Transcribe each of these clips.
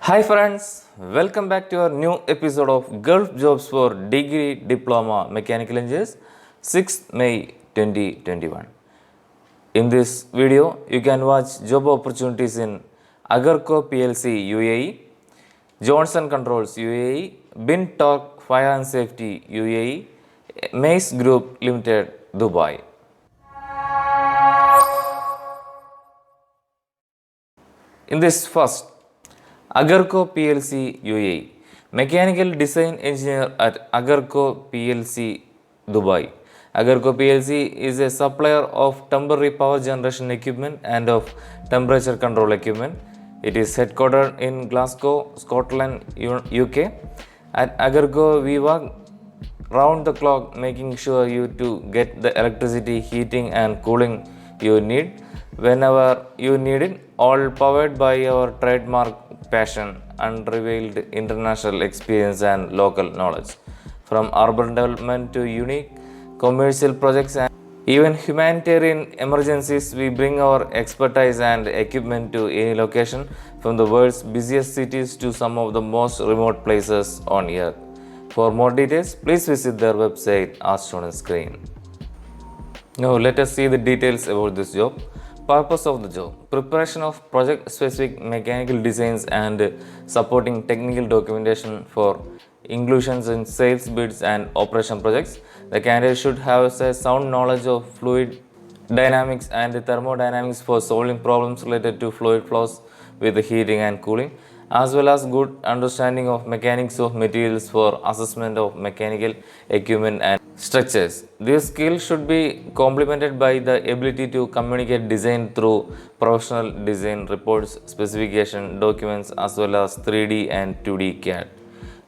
Hi friends, welcome back to our new episode of Gulf Jobs for Degree Diploma Mechanical Engineers 6th May 2021. In this video, you can watch job opportunities in Agarco PLC UAE, Johnson Controls UAE, Bin Torque Fire and Safety UAE, Mace Group Limited Dubai. In this first, Agarco PLC UAE, Mechanical Design Engineer at Agarco PLC Dubai. Agarco PLC is a supplier of temporary power generation equipment and of temperature control equipment. It is headquartered in Glasgow, Scotland, UK. At Agarco, we work round the clock making sure you to get the electricity, heating and cooling you need whenever you need it, all powered by our trademark passion, unrivaled international experience and local knowledge. From urban development to unique commercial projects and even humanitarian emergencies, we bring our expertise and equipment to any location, from the world's busiest cities to some of the most remote places on earth. For more details, please visit their website as shown on screen. Now let us see the details about this job. Purpose of the job: preparation of project specific mechanical designs and supporting technical documentation for inclusions in sales bids and operation projects. The candidate should have a sound knowledge of fluid dynamics and thermodynamics for solving problems related to fluid flows with heating and cooling, as well as good understanding of mechanics of materials for assessment of mechanical equipment and structures. These skills should be complemented by the ability to communicate design through professional design reports, specification documents, as well as 3D and 2D CAD.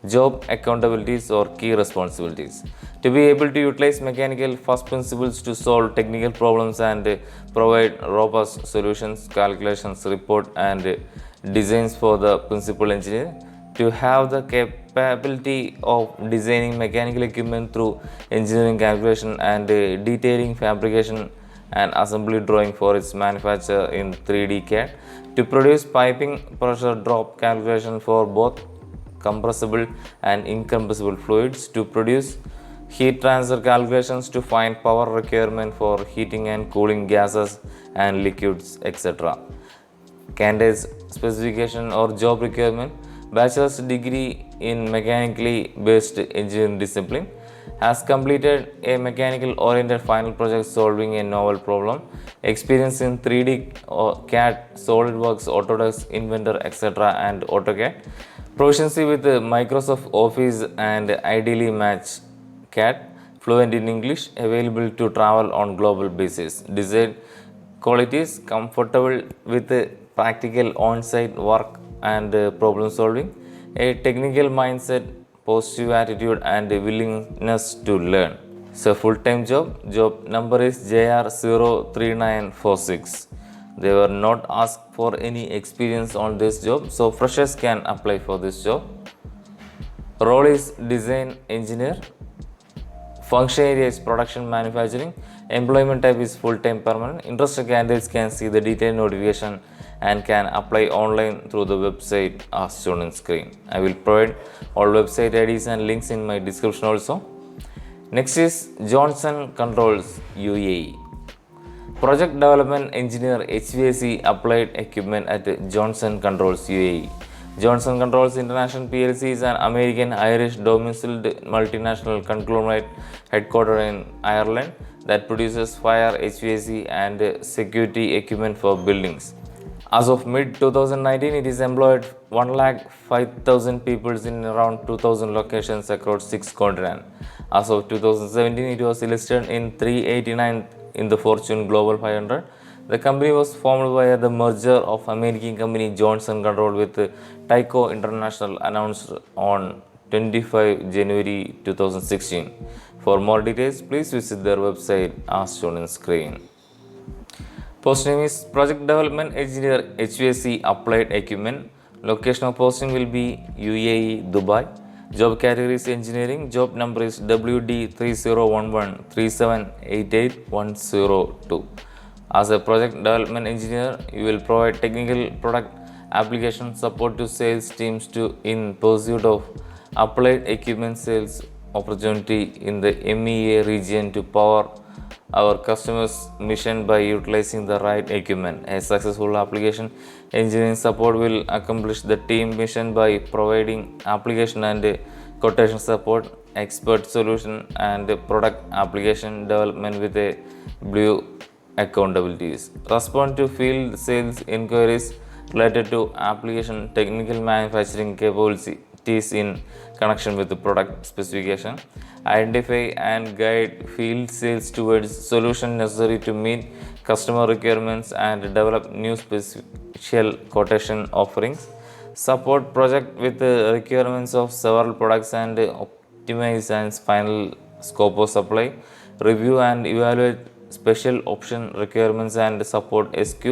Job accountabilities or key responsibilities: to be able to utilize mechanical first principles to solve technical problems and provide robust solutions, calculations, report and designs for the principal engineer; to have the capability of designing mechanical equipment through engineering calculation and detailing fabrication and assembly drawing for its manufacture in 3D CAD; to produce piping pressure drop calculation for both compressible and incompressible fluids; to produce heat transfer calculations to find power requirement for heating and cooling gases and liquids, etc. Candidate's specification or job requirement: bachelor's degree in mechanically based engineering discipline, has completed a mechanical oriented final project solving a novel problem, experience in 3D or CAD, SolidWorks, Autodesk, Inventor, etc. and AutoCAD, proficiency with Microsoft Office and ideally match CAD, fluent in English, available to travel on global basis. Desired qualities: comfortable with practical on-site work and problem solving, a technical mindset, positive attitude and willingness to learn. It's a full-time job. Job number is JR03946. They were not asked for any experience on this job, so freshers can apply for this job. Role is design engineer. Function area is production manufacturing. Employment type is full-time permanent. Interested candidates can see the detailed notification and can apply online through the website as shown on screen. I will provide all website IDs and links in my description also. Next is Johnson Controls UAE. Project Development Engineer HVAC Applied Equipment at Johnson Controls UAE. Johnson Controls International PLC is an American-Irish domiciled multinational conglomerate headquartered in Ireland that produces fire, HVAC and security equipment for buildings. As of mid-2019, it is employed 105,000 people in around 2,000 locations across 6 continents. As of 2017, it was listed in 389 in the Fortune Global 500. The company was formed via the merger of American company Johnson Controls with Tyco International, announced on 25 January 2016. For more details, please visit their website as shown on screen. Post name is Project Development Engineer HVAC Applied Equipment. Location of posting will be UAE, Dubai. Job category is engineering. Job number is WD301137881102. As a project development engineer, you will provide technical product application support to sales teams to in pursuit of applied equipment sales opportunity in the MEA region to power our customers' mission by utilizing the right equipment. A successful application engineering support will accomplish the team mission by providing application and quotation support, expert solution, and product application development with a blue accountabilities. Respond to field sales inquiries related to application technical manufacturing capabilities in connection with the product specification. Identify and guide field sales towards solutions necessary to meet customer requirements and develop new special quotation offerings. Support project with the requirements of several products and optimize and final scope of supply. Review and evaluate special option requirements and support SQ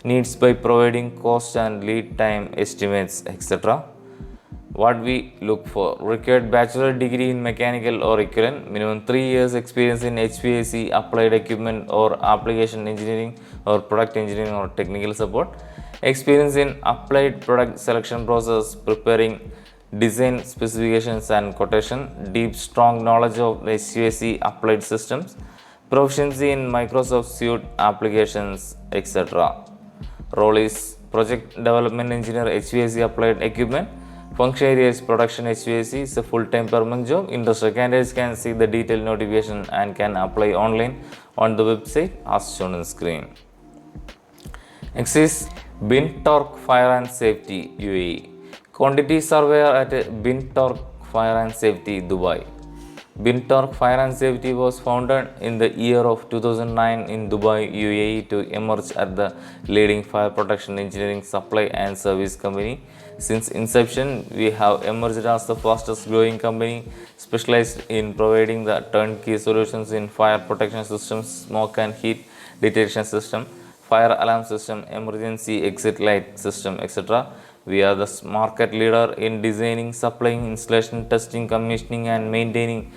needs by providing cost and lead time estimates, etc. What we look for: required bachelor degree in mechanical or equivalent, minimum 3 years experience in HVAC, applied equipment or application engineering or product engineering or technical support, experience in applied product selection process, preparing design specifications and quotation, deep strong knowledge of HVAC applied systems, proficiency in Microsoft Suite applications, etc. Role is project development engineer, HVAC applied equipment. Function area is production HVAC. It's a full-time permanent job. Interested candidates can see the detailed notification and can apply online on the website as shown on the screen. Next is Bintorq Fire and Safety UAE. Quantity surveyor at Bintorq Fire and Safety Dubai. Bintorq Fire and Safety was founded in the year of 2009 in Dubai, UAE to emerge as the leading fire protection engineering supply and service company. Since inception, we have emerged as the fastest growing company specialized in providing the turnkey solutions in fire protection systems, smoke and heat detection system, fire alarm system, emergency exit light system, etc. We are the market leader in designing, supplying, installation, testing, commissioning and maintaining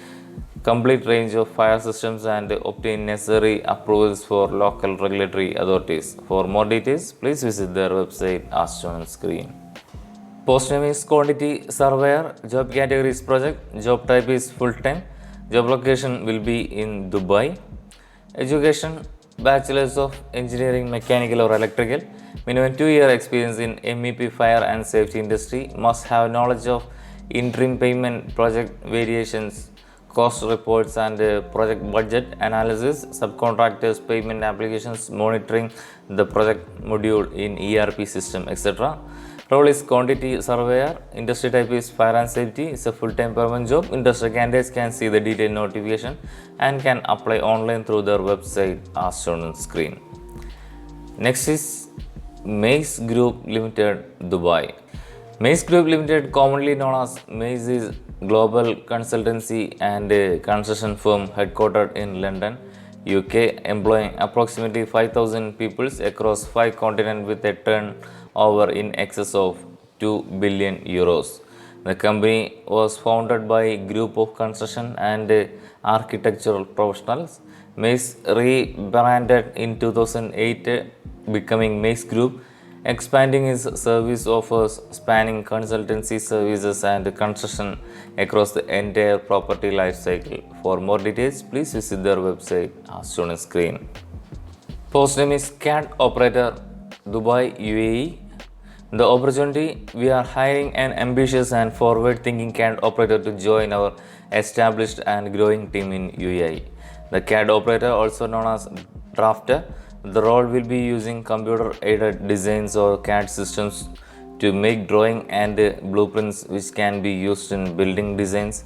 complete range of fire systems and obtain necessary approvals for local regulatory authorities. For more details, please visit their website as shown on screen. Post name is quantity surveyor, job category is project, job type is full-time, job location will be in Dubai. Education, bachelor's of engineering, mechanical or electrical, minimum 2-year experience in MEP fire and safety industry, must have knowledge of interim payment, project variations, cost reports and project budget analysis, subcontractors payment applications, monitoring the project module in ERP system, etc. Role is quantity surveyor. Industry type is fire and safety. It's a full-time permanent job. Industry candidates can see the detailed notification and can apply online through their website as shown on screen. Next is Mace Group Limited, Dubai. Mace Group Limited, commonly known as Mace, is global consultancy and construction firm headquartered in London, UK, employing approximately 5,000 people across 5 continents with a turnover in excess of 2 billion euros. The company was founded by a group of construction and architectural professionals. Mace rebranded in 2008, becoming Mace Group, expanding its service offers spanning consultancy services and construction across the entire property life cycle. For more details, please visit their website as shown on screen. Post name is CAD Operator, Dubai, UAE. The opportunity: we are hiring an ambitious and forward-thinking CAD operator to join our established and growing team in UAE. The CAD operator, also known as drafter, the role will be using computer-aided designs or CAD systems to make drawing and blueprints which can be used in building designs,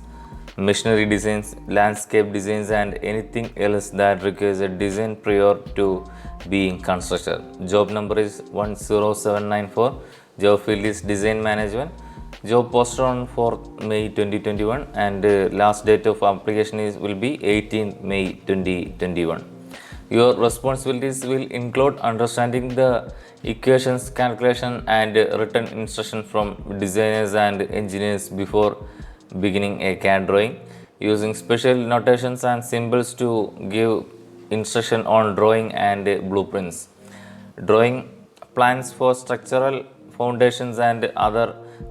machinery designs, landscape designs and anything else that requires a design prior to being constructed. Job number is 10794. Job field is design management. Job posted on 4th May 2021 and last date of application will be 18th May 2021. Your responsibilities will include understanding the equations, calculation and written instruction from designers and engineers before beginning a CAD drawing, using special notations and symbols to give instruction on drawing and blueprints, drawing plans for structural foundations and other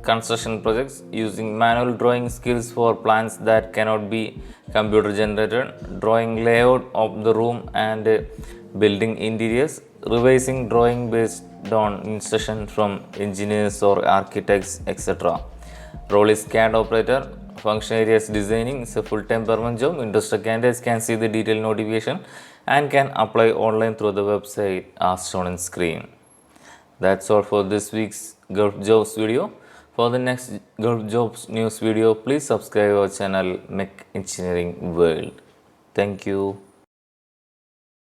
construction projects, using manual drawing skills for plans that cannot be computer generated, drawing layout of the room and building interiors, revising drawing based on instruction from engineers or architects, etc. Role is CAD operator. Function areas designing is a full-time permanent job. Interested candidates can see the detailed notification and can apply online through the website as shown on screen. That's all for this week's Gulf Jobs video. For the next Gulf Jobs news video, please subscribe our channel Mech Engineering World. Thank you.